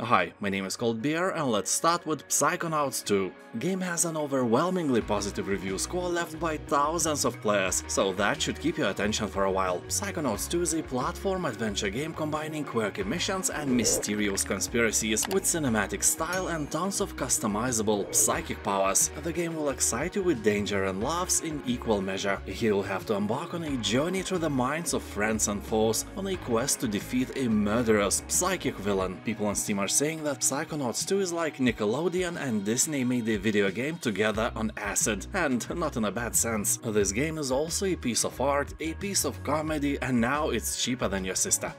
Hi, my name is Beer and let's start with Psychonauts 2. Game has an overwhelmingly positive review score left by thousands of players, so that should keep your attention for a while. Psychonauts 2 is a platform adventure game combining quirky missions and mysterious conspiracies with cinematic style and tons of customizable psychic powers. The game will excite you with danger and laughs in equal measure. Here you'll have to embark on a journey through the minds of friends and foes on a quest to defeat a murderous psychic villain. People on Steam are saying that Psychonauts 2 is like Nickelodeon and Disney made a video game together on acid, and not in a bad sense. This game is also a piece of art, a piece of comedy, and now it's cheaper than your sister.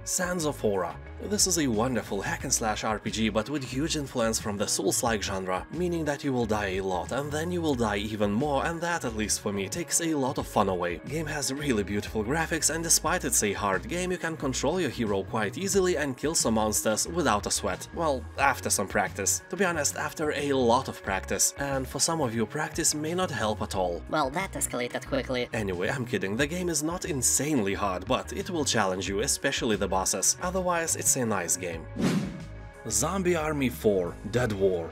Sands of Horror. This is a wonderful hack-and-slash RPG, but with huge influence from the Souls-like genre, meaning that you will die a lot, and then you will die even more, and that, at least for me, takes a lot of fun away. Game has really beautiful graphics, and despite it's a hard game, you can control your hero quite easily and kill some monsters without a sweat. Well, after some practice. To be honest, after a lot of practice. And for some of you, practice may not help at all. Well, that escalated quickly. Anyway, I'm kidding, the game is not insanely hard, but it will challenge you, especially the bosses. Otherwise, it's a nice game. Zombie Army 4: Dead War.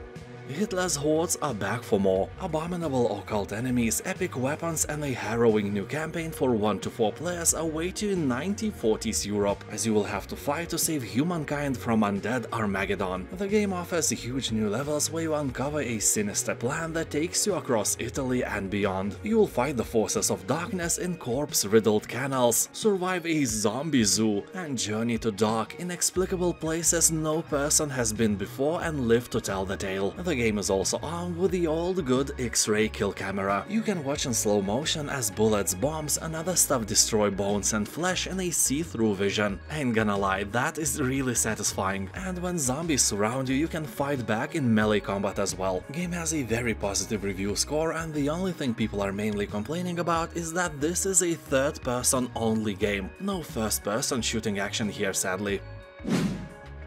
Hitler's hordes are back for more. Abominable occult enemies, epic weapons, and a harrowing new campaign for 1 to 4 players await you in 1940s Europe, as you will have to fight to save humankind from undead Armageddon. The game offers huge new levels where you uncover a sinister plan that takes you across Italy and beyond. You will fight the forces of darkness in corpse-riddled canals, survive a zombie zoo, and journey to dark, inexplicable places no person has been before and live to tell the tale. The game is also armed with the old good X-ray kill camera. You can watch in slow motion as bullets, bombs, and other stuff destroy bones and flesh in a see-through vision. Ain't gonna lie, that is really satisfying. And when zombies surround you, you can fight back in melee combat as well. Game has a very positive review score, and the only thing people are mainly complaining about is that this is a third-person only game. No first-person shooting action here, sadly.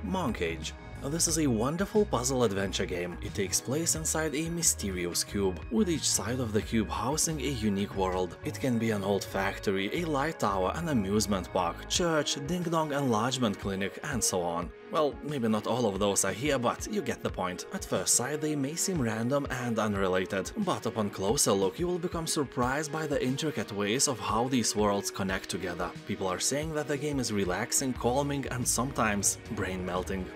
Moncage. This is a wonderful puzzle adventure game. It takes place inside a mysterious cube, with each side of the cube housing a unique world. It can be an old factory, a light tower, an amusement park, church, ding-dong enlargement clinic, and so on. Well, maybe not all of those are here, but you get the point. At first sight they may seem random and unrelated, but upon closer look you will become surprised by the intricate ways of how these worlds connect together. People are saying that the game is relaxing, calming, and sometimes brain-melting.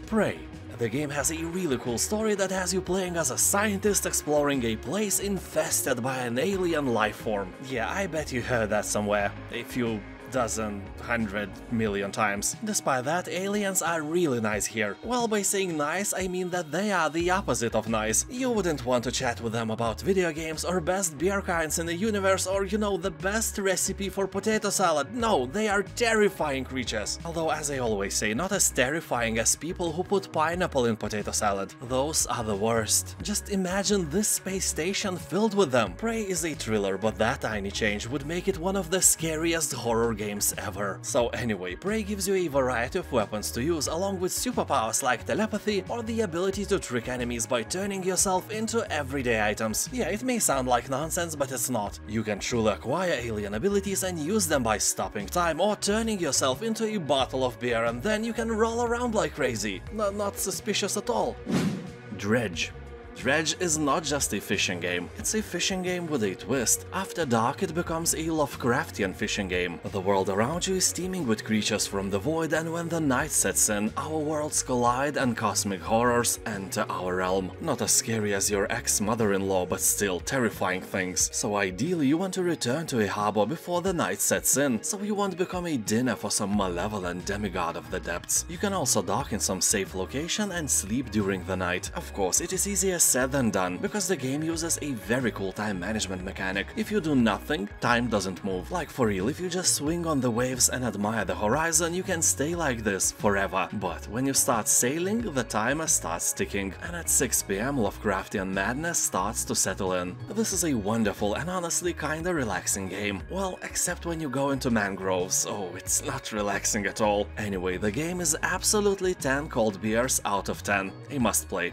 Prey. The game has a really cool story that has you playing as a scientist exploring a place infested by an alien life form. Yeah, I bet you heard that somewhere. A few dozen, 100 million times. Despite that, aliens are really nice here. Well, by saying nice, I mean that they are the opposite of nice. You wouldn't want to chat with them about video games or best beer kinds in the universe or, you know, the best recipe for potato salad. No, they are terrifying creatures. Although, as I always say, not as terrifying as people who put pineapple in potato salad. Those are the worst. Just imagine this space station filled with them. Prey is a thriller, but that tiny change would make it one of the scariest horror games ever. So anyway, Prey gives you a variety of weapons to use, along with superpowers like telepathy or the ability to trick enemies by turning yourself into everyday items. Yeah, it may sound like nonsense, but it's not. You can truly acquire alien abilities and use them by stopping time or turning yourself into a bottle of beer, and then you can roll around like crazy. Not suspicious at all. Dredge. Dredge is not just a fishing game, it's a fishing game with a twist. After dark it becomes a Lovecraftian fishing game. The world around you is teeming with creatures from the void, and when the night sets in, our worlds collide and cosmic horrors enter our realm. Not as scary as your ex-mother-in-law, but still terrifying things. So ideally you want to return to a harbor before the night sets in, so you won't become a dinner for some malevolent demigod of the depths. You can also dock in some safe location and sleep during the night. Of course, it is easier said than done, because the game uses a very cool time management mechanic. If you do nothing, time doesn't move. Like for real, if you just swing on the waves and admire the horizon, you can stay like this forever. But when you start sailing, the timer starts ticking, and at 6 PM Lovecraftian madness starts to settle in. This is a wonderful and honestly kinda relaxing game. Well, except when you go into mangroves. Oh, it's not relaxing at all. Anyway, the game is absolutely 10 cold beers out of 10. A must play.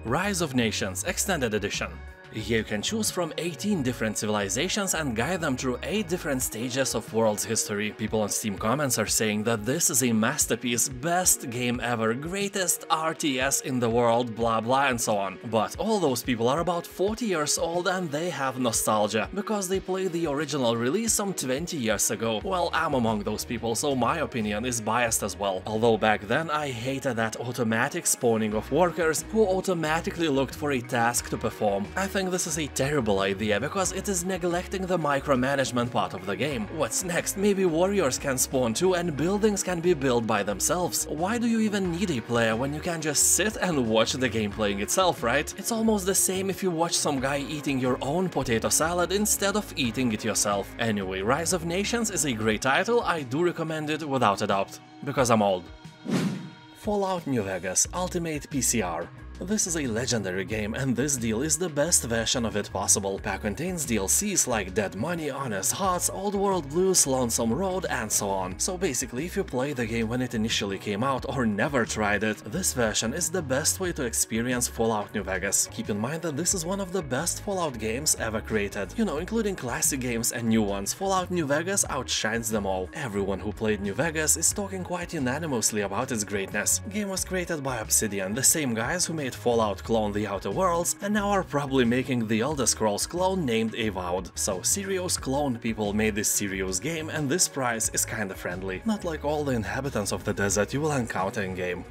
Rise of Nations Extended Edition. You can choose from 18 different civilizations and guide them through 8 different stages of world's history. People on Steam comments are saying that this is a masterpiece, best game ever, greatest RTS in the world, blah blah and so on. But all those people are about 40 years old and they have nostalgia, because they played the original release some 20 years ago. Well, I'm among those people, so my opinion is biased as well. Although back then I hated that automatic spawning of workers who automatically looked for a task to perform. I think this is a terrible idea because it is neglecting the micromanagement part of the game. What's next? Maybe warriors can spawn too and buildings can be built by themselves. Why do you even need a player when you can just sit and watch the game playing itself, right? It's almost the same if you watch some guy eating your own potato salad instead of eating it yourself. Anyway, Rise of Nations is a great title, I do recommend it without a doubt. Because I'm old. Fallout New Vegas Ultimate PCR. This is a legendary game and this deal is the best version of it possible. Pack contains DLCs like Dead Money, Honest Hearts, Old World Blues, Lonesome Road and so on. So basically if you play the game when it initially came out or never tried it, this version is the best way to experience Fallout New Vegas. Keep in mind that this is one of the best Fallout games ever created. You know, including classic games and new ones, Fallout New Vegas outshines them all. Everyone who played New Vegas is talking quite unanimously about its greatness. The game was created by Obsidian, the same guys who made Fallout clone The Outer Worlds and now are probably making the Elder Scrolls clone named Avowed. So serious clone people made this serious game and this price is kinda friendly. Not like all the inhabitants of the desert you will encounter in game.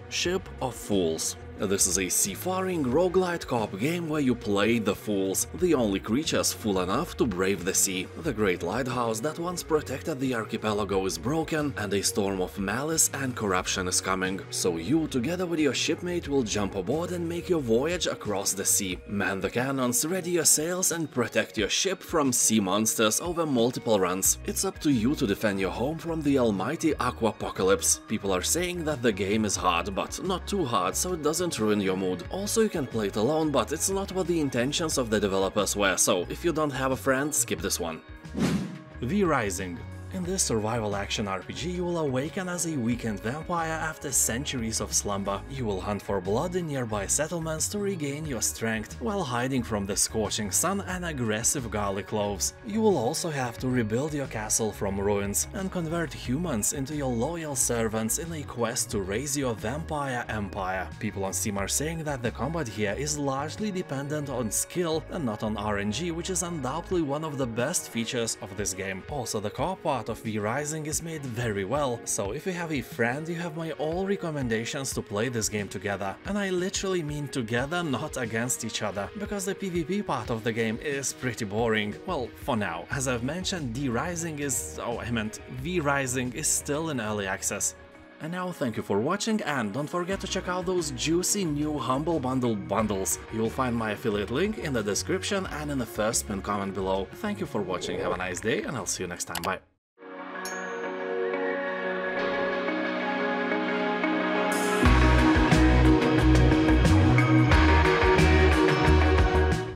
Ship of Fools. This is a seafaring roguelite co-op game where you play the fools, the only creatures fool enough to brave the sea. The great lighthouse that once protected the archipelago is broken and a storm of malice and corruption is coming. So you, together with your shipmate, will jump aboard and make your voyage across the sea. Man the cannons, ready your sails and protect your ship from sea monsters over multiple runs. It's up to you to defend your home from the almighty aquapocalypse. People are saying that the game is hard, but not too hard so it doesn't ruin your mood. Also, you can play it alone, but it's not what the intentions of the developers were, so if you don't have a friend, skip this one. V Rising. In this survival action RPG, you will awaken as a weakened vampire after centuries of slumber. You will hunt for blood in nearby settlements to regain your strength, while hiding from the scorching sun and aggressive garlic loaves. You will also have to rebuild your castle from ruins, and convert humans into your loyal servants in a quest to raise your vampire empire. People on Steam are saying that the combat here is largely dependent on skill and not on RNG, which is undoubtedly one of the best features of this game. Also, the co-op part of V Rising is made very well, so if you have a friend, you have my all recommendations to play this game together. And I literally mean together, not against each other, because the PvP part of the game is pretty boring. Well, for now. As I've mentioned, V Rising is still in early access. And now thank you for watching, and don't forget to check out those juicy new Humble Bundle bundles. You'll find my affiliate link in the description and in the first pinned comment below. Thank you for watching, have a nice day, and I'll see you next time, bye.